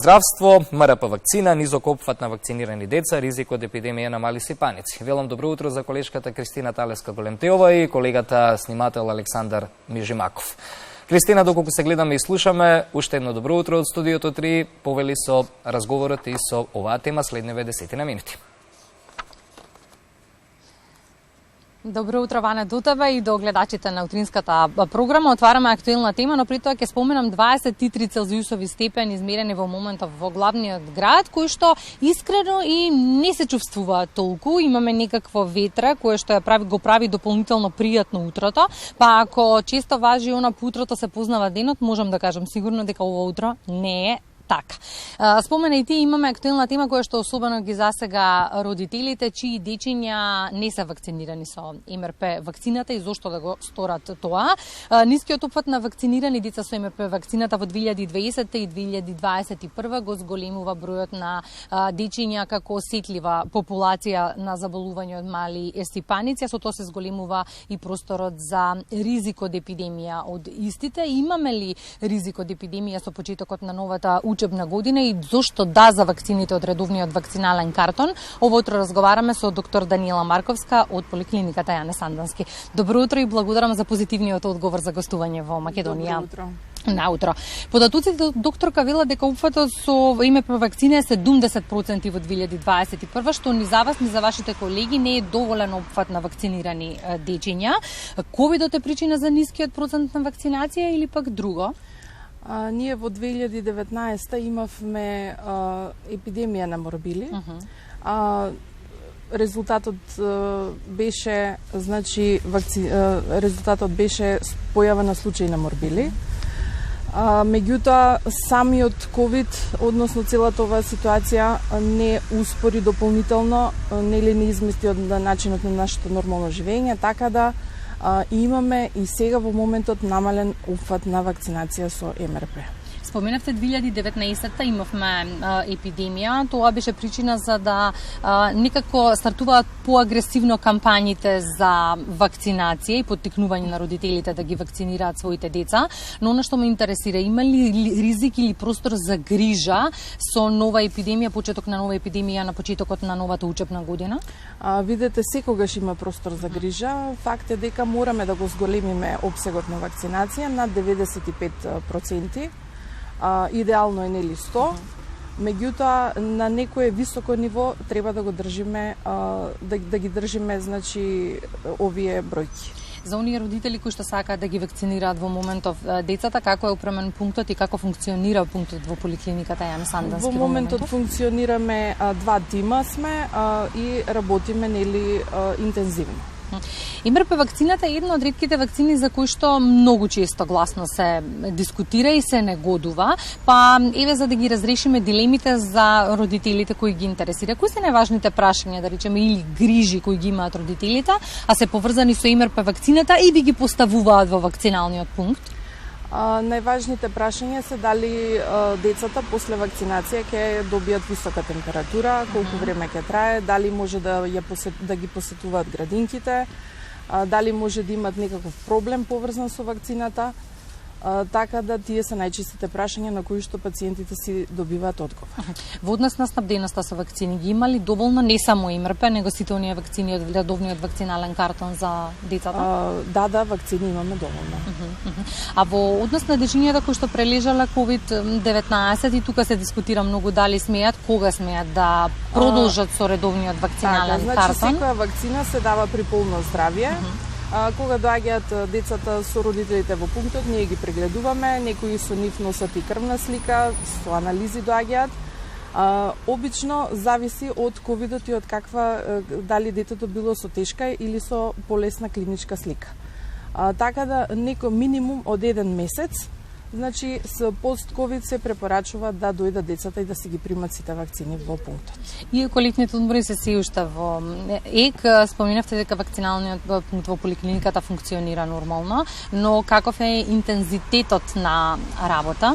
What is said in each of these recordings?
Здравство, МРП вакцина, низок опфат на вакцинирани деца, ризик од епидемија на мали сипаници. Велам добро утро за колешката Кристина Талеска-Големтеова и колегата снимател Александар Мижимаков. Кристина, доколку се гледаме и слушаме, уште едно добро утро од студиото 3, повели со разговорот и со оваа тема следниве 10 минути. Добро утро, Ване, до тебе и до гледачите на утринската програма. Отвараме актуелна тема, но при тоа ќе споменам 23 целзиусови степени измерени во моментот во главниот град, кој што искрено и не се чувствува толку. Имаме некакво ветра кое што го прави дополнително пријатно утрото, па ако често важи она по утрото се познава денот, можам да кажам сигурно дека ово утро не е така. Спомена и ти, имаме актуелна тема која што особено ги засега родителите чии дечиња не се вакцинирани со МРП вакцината и зошто да го сторат тоа. Нискиот опфат на вакцинирани деца со МРП вакцината во 2020 и 2021 го зголемува бројот на дечиња како осетлива популација на заболување од мали сипаници, со тоа се зголемува и просторот за ризик од епидемија од истите. Имаме ли ризик од епидемија со почетокот на новата учебна година и зошто да за вакцините од редовниот вакцинален картон? Ово утро разговараме со доктор Даниела Марковска од поликлиниката Јане Сандански. Добро утро и благодарам за позитивниот одговор за гостување во Македонија. Добро утро. Наутро. Податоците докторка вела дека опфатот со МРП вакцина е 70% во 2021, што ни за вас, ни за вашите колеги не е доволен опфат на вакцинирани дечиња. Ковидот е причина за нискиот процент на вакцинација или пак друго? Ние во 2019 имавме епидемија на морбили. Резултатот беше, резултатот беше појава на случаи на морбили. Меѓутоа, самиот ковид, односно целата оваа ситуација не успори дополнително, нели не измести од начинот на нашето нормално живење, така да имаме и сега во моментот намален опфат на вакцинација со МРП. Споменавте 2019-та имавме епидемија, тоа беше причина за да некако стартуваат поагресивно кампањите за вакцинација и поттикнување на родителите да ги вакцинираат своите деца, но она што ме интересира, има ли ризик или простор за грижа со нова епидемија, почеток на нова епидемија на почетокот на новата учебна година? Видете, секогаш има простор за грижа. Факт е дека мораме да го зголемиме опсегот на вакцинација на 95%. Идеално е нели 100, меѓутоа на некое високо ниво треба да го држиме, да ги држиме, овие бројки. За оние родители кои што сакаат да ги вакцинираат во моментов децата, како е опремен пунктот и како функционира пунктот во поликлиниката Јане Сандански? Во моментот функционираме 2 тима сме и работиме нели интензивно. МРП вакцината е една од ретките вакцини за кои што многу често гласно се дискутира и се негодува, па еве за да ги разрешиме дилемите за родителите кои ги интересира. Кои се најважните прашања, да речеме, или грижи кои ги имаат родителите, а се поврзани со МРП вакцината и би ги поставуваат во вакциналниот пункт? Најважните прашања се дали децата после вакцинација ќе добијат висока температура, колку време ќе трае, дали може да ги посетуваат градинките, дали може да имат некаков проблем поврзан со вакцината, така да тие се најчестите прашања на кои што пациентите си добиваат одговор. Во однос на снабденоста со вакцини, ги има ли доволно не само МРП, него сите оние вакцини од редовниот вакцинален картон за децата? Да, вакцини имаме доволно. А во однос на дечињата кои што прележале COVID-19 и тука се дискутира многу дали смеат, кога смеат да продолжат со редовниот вакцинален картон? Секоја вакцина се дава при полно здравје. Кога доаѓаат децата со родителите во пунктот, ние ги прегледуваме, некои со нив носат и крвна слика, со анализи доаѓаат. Обично зависи од ковидот и од каква, дали детето било со тешка или со полесна клиничка слика. Така да некој минимум од 1 месец, со пост-ковид се препорачува да дојдат децата и да се ги примат сите вакцини во пунктот. Иако летните одмори се уште во ЕК, споменавте дека вакциналниот пункт во поликлиниката функционира нормално, но каков е интензитетот на работа?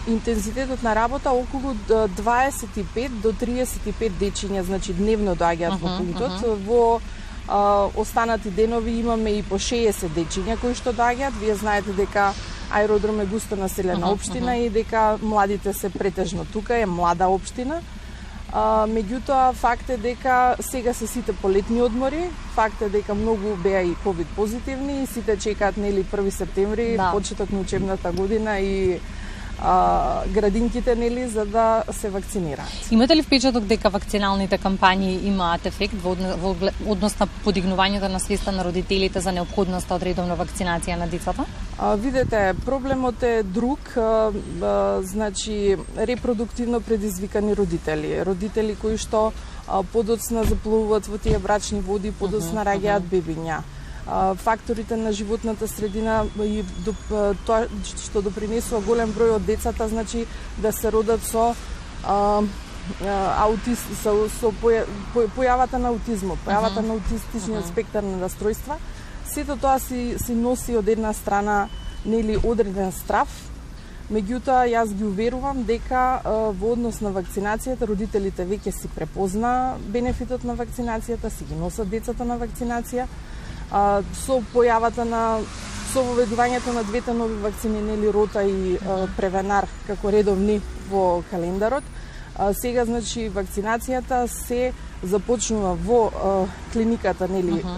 Интензитетот на работа околу 25 до 35 дечиња, дневно доаѓаат во пунктот. Во останати денови имаме и по 60 дечиња кои што доаѓаат. Вие знаете дека аеродром е густо населена општина и дека младите се претежно тука, е млада општина. Меѓутоа, факт е дека сега се сите полетни одмори, факт е дека многу беа и ковид позитивни и сите чекаат 1 септември, почеток на учебната година и градинките за да се вакцинираат. Имате ли впечаток дека вакциналните кампањи имаат ефект во однос на подигнувањето на свеста на родителите за неопходноста од редовна вакцинација на децата? Видете, проблемот е друг, значи репродуктивно предизвикани родители кои што подоцна заплувуваат во тие брачни води, подоцна раѓаат бебиња. Факторите на животната средина и тоа што допринесува голем број од децата, значи да се родат со појавата на аутизмот, појавата на аутистичниот спектар на расстройства. Сето тоа си носи од една страна одреден страв, меѓутоа јас ги уверувам дека во однос на вакцинацијата родителите веќе си препозна бенефитот на вакцинацијата, си ги носат децата на вакцинација. Со воведувањето на двете нови вакцини, Рота и Превенар како редовни во календарот, сега значи вакцинацијата се започнува во клиниката,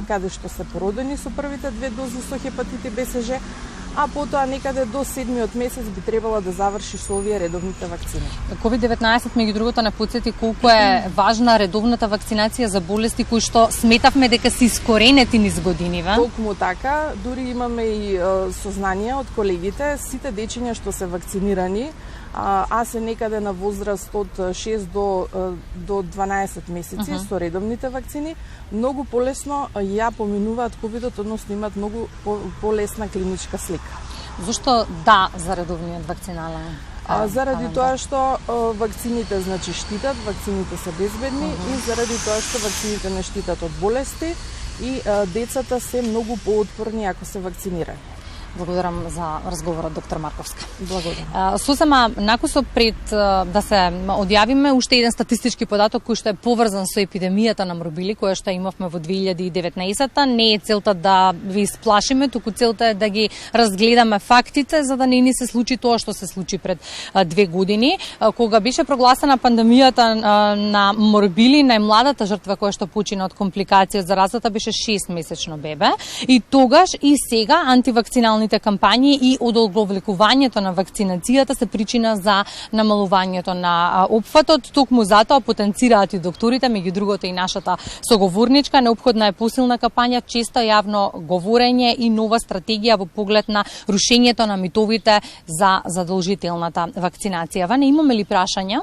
каде што се породени со првите 2 дози со хепатит БСЖ, а потоа некаде до 7-миот месец би требало да заврши со овие редовните вакцини. COVID-19 меѓу другото не подсети колку е важна редовната вакцинација за болести кои што сметавме дека се искоренети низ годиниве. Толкому така, дури имаме и сознание од колегите, сите дечиња што се вакцинирани, а се некаде на возраст од 6 до 12 месеци со редовните вакцини, многу полесно ја поминуваат ковидот, односно имаат многу полесна клиничка слика. Зошто да за редовниот вакцинален? Заради тоа што вакцините значи штитат, вакцините се безбедни и заради тоа што вакцините не штитат од болести и децата се многу поотпорни ако се вакцинирани. Благодарам за разговорот, доктор Марковска. Благодарам. Сосема накусо пред да се одјавиме уште еден статистички податок кој што е поврзан со епидемијата на морбили која што имавме во 2019-та. Не е целта да ви сплашиме, туку целта е да ги разгледаме фактите за да не ни се случи тоа што се случи пред 2 години, кога беше прогласена пандемијата на морбили. Најмладата жртва која што почина од компликација од заразата беше 6-месечно бебе и тогаш и сега антивакцинални кампањи и одолговлекувањето на вакцинацијата се причина за намалувањето на опфатот. Токму затоа потенцираат и докторите, меѓу другото и нашата соговорничка. Неопходна е посилна кампања, често јавно говорење и нова стратегија во поглед на рушењето на митовите за задолжителната вакцинација. Ване, имаме ли прашања?